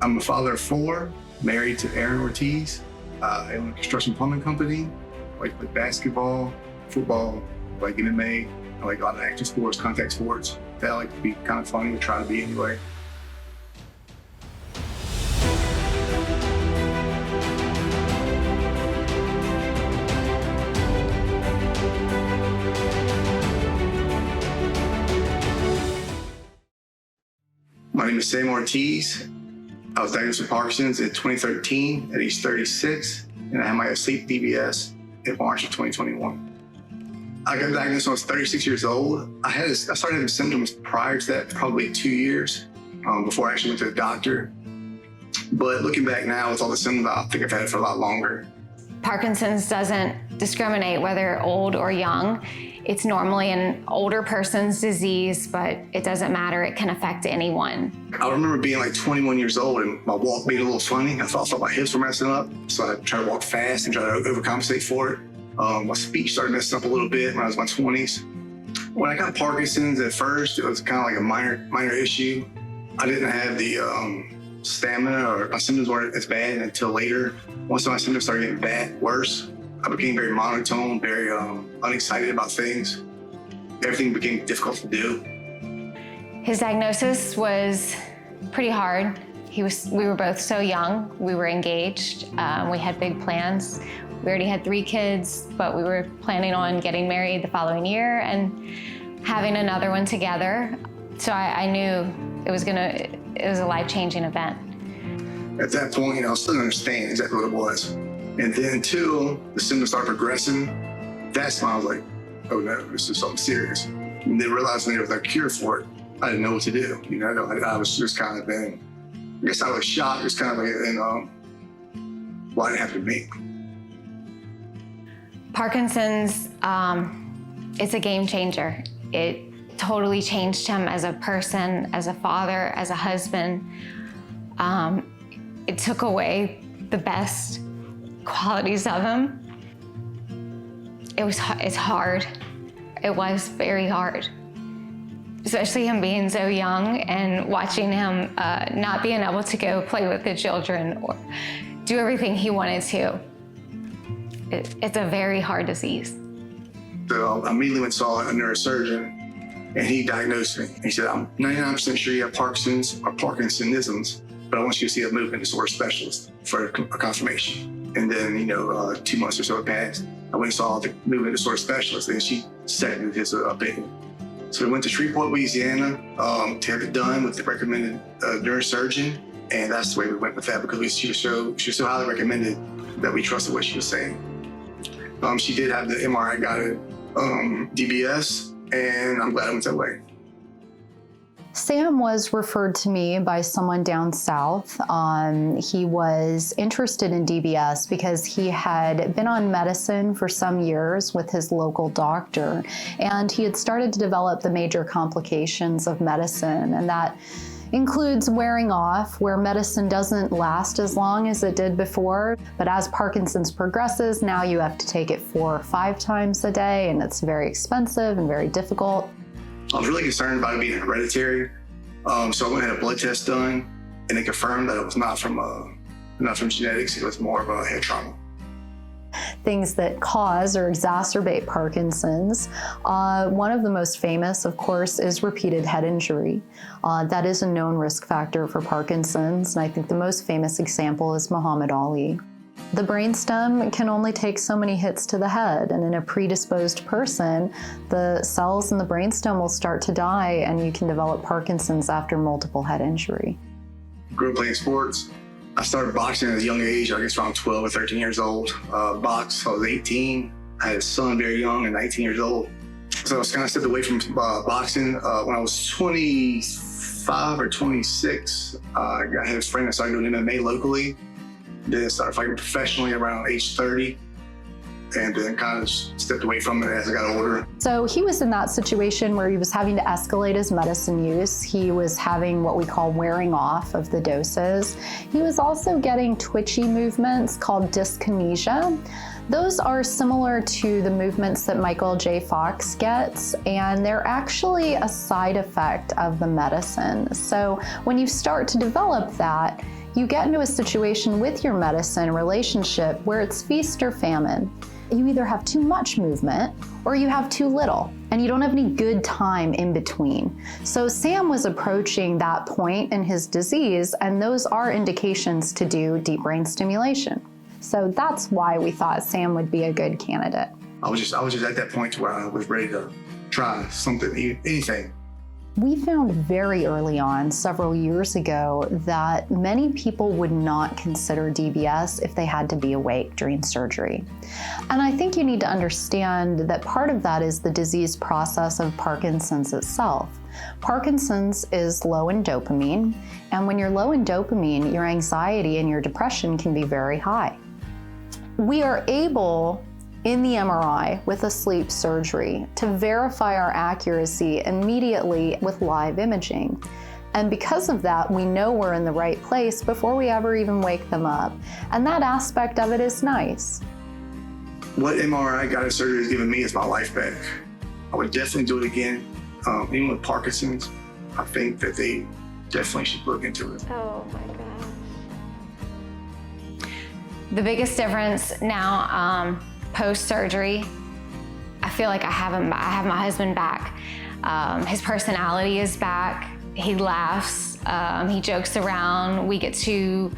I'm a father of 4, married to Sam Ortiz. I own a construction plumbing company. I like to play basketball, football, I like MMA. I like a lot of action sports, contact sports. I like to be kind of funny, or try to be anyway. My name is Sam Ortiz. I was diagnosed with Parkinson's in 2013 at age 36, and I had my sleep DBS in March of 2021. I got diagnosed when I was 36 years old. I started having symptoms prior to that, probably 2 years before I actually went to the doctor. But looking back now with all the symptoms, I think I've had it for a lot longer. Parkinson's doesn't discriminate whether old or young. It's normally an older person's disease, but it doesn't matter. It can affect anyone. I remember being like 21 years old and my walk being a little funny. I thought my hips were messing up, so I tried to walk fast and try to overcompensate for it. My speech started messing up a little bit when I was in my 20s. When I got Parkinson's at first, it was kind of like a minor issue. I didn't have the stamina, or my symptoms weren't as bad until later. Once my symptoms started getting worse, I became very monotone, very unexcited about things. Everything became difficult to do. His diagnosis was pretty hard. We were both so young. We were engaged. We had big plans. We already had 3 kids, but we were planning on getting married the following year and having another one together. So I knew it was a life-changing event. At that point, I still didn't understand exactly what it was. And then until the symptoms started progressing, that's when I was like, oh no, this is something serious. And then realizing there was no cure for it, I didn't know what to do. I was just kind of I guess I was shocked. It's kind of like, why did it have to be? Parkinson's, it's a game changer. It totally changed him as a person, as a father, as a husband. It took away the best qualities of him. It's hard. It was very hard. Especially him being so young and watching him not being able to go play with the children or do everything he wanted to. It's a very hard disease. So I immediately went and saw a neurosurgeon, and he diagnosed me. He said, I'm 99% sure you have Parkinson's or Parkinsonisms, but I want you to see a movement disorder specialist for a confirmation. And then, 2 months or so passed. I went and saw the movement disorder specialist, and she seconded his opinion. So we went to Shreveport, Louisiana, to have it done with the recommended neurosurgeon, and that's the way we went with that, because she was so highly recommended that we trusted what she was saying. She did have the MRI-Guided DBS, and I'm glad I went that way. Sam was referred to me by someone down south. He was interested in DBS because he had been on medicine for some years with his local doctor, and he had started to develop the major complications of medicine, and that includes wearing off, where medicine doesn't last as long as it did before. But as Parkinson's progresses, now you have to take it 4 or 5 times a day, and it's very expensive and very difficult. I was really concerned about it being hereditary. So I went and had a blood test done, and it confirmed that it was not from genetics, it was more of a head trauma. Things that cause or exacerbate Parkinson's. One of the most famous, of course, is repeated head injury. That is a known risk factor for Parkinson's, and I think the most famous example is Muhammad Ali. The brainstem can only take so many hits to the head, and in a predisposed person, the cells in the brainstem will start to die, and you can develop Parkinson's after multiple head injury. Grew up playing sports. I started boxing at a young age, I guess around 12 or 13 years old. Boxed, I was 18. I had a son very young at 19 years old. So I was kind of stepped away from boxing. When I was 25 or 26, I had a friend that started doing MMA locally. Then I started fighting professionally around age 30, and then kind of stepped away from it as I got older. So he was in that situation where he was having to escalate his medicine use. He was having what we call wearing off of the doses. He was also getting twitchy movements called dyskinesia. Those are similar to the movements that Michael J. Fox gets, and they're actually a side effect of the medicine. So when you start to develop that, you get into a situation with your medicine relationship where it's feast or famine. You either have too much movement or you have too little, and you don't have any good time in between. So Sam was approaching that point in his disease, and those are indications to do deep brain stimulation. So that's why we thought Sam would be a good candidate. I was just at that point where I was ready to try something, anything. We found very early on, several years ago, that many people would not consider DBS if they had to be awake during surgery. And I think you need to understand that part of that is the disease process of Parkinson's itself. Parkinson's is low in dopamine, and when you're low in dopamine, your anxiety and your depression can be very high. We are able, in the MRI with a sleep surgery, to verify our accuracy immediately with live imaging. And because of that, we know we're in the right place before we ever even wake them up. And that aspect of it is nice. What MRI-guided surgery has given me is my life back. I would definitely do it again. Even with Parkinson's, I think that they definitely should look into it. Oh my gosh. The biggest difference now, post-surgery, I feel like I have my husband back. His personality is back. He laughs, he jokes around. We get to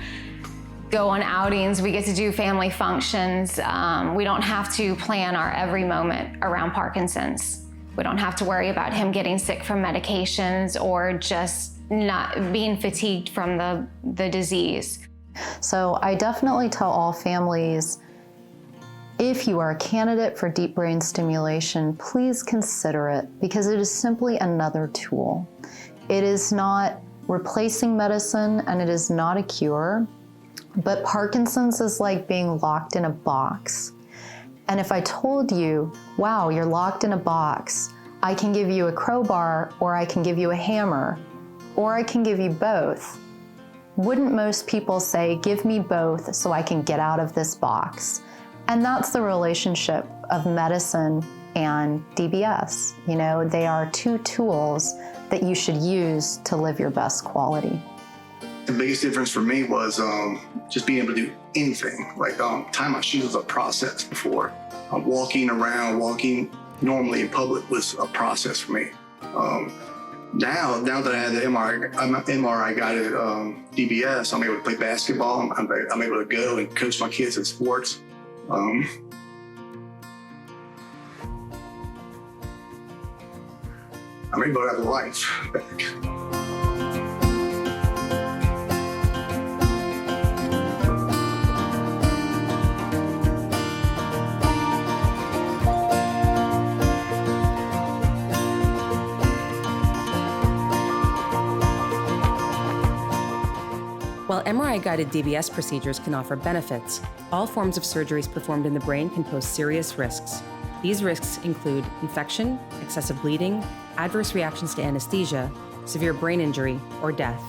go on outings. We get to do family functions. We don't have to plan our every moment around Parkinson's. We don't have to worry about him getting sick from medications or just not being fatigued from the disease. So I definitely tell all families, if you are a candidate for deep brain stimulation, please consider it, because it is simply another tool. It is not replacing medicine and it is not a cure, but Parkinson's is like being locked in a box. And if I told you, wow, you're locked in a box, I can give you a crowbar, or I can give you a hammer, or I can give you both, wouldn't most people say, give me both so I can get out of this box? And that's the relationship of medicine and DBS. You know, they are two tools that you should use to live your best quality. The biggest difference for me was just being able to do anything. Like tying my shoes was a process before. Walking normally in public was a process for me. Now that I have the MRI-guided DBS, I'm able to play basketball. I'm able to go and coach my kids in sports. I'm able to have a life back. While MRI-guided DBS procedures can offer benefits, all forms of surgeries performed in the brain can pose serious risks. These risks include infection, excessive bleeding, adverse reactions to anesthesia, severe brain injury, or death.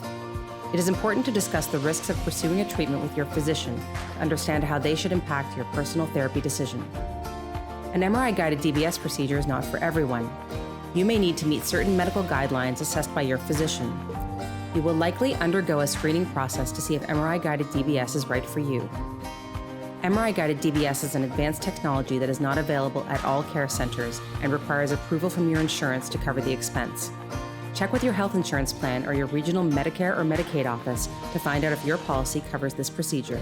It is important to discuss the risks of pursuing a treatment with your physician to understand how they should impact your personal therapy decision. An MRI-guided DBS procedure is not for everyone. You may need to meet certain medical guidelines assessed by your physician. You will likely undergo a screening process to see if MRI-guided DBS is right for you. MRI-guided DBS is an advanced technology that is not available at all care centers and requires approval from your insurance to cover the expense. Check with your health insurance plan or your regional Medicare or Medicaid office to find out if your policy covers this procedure.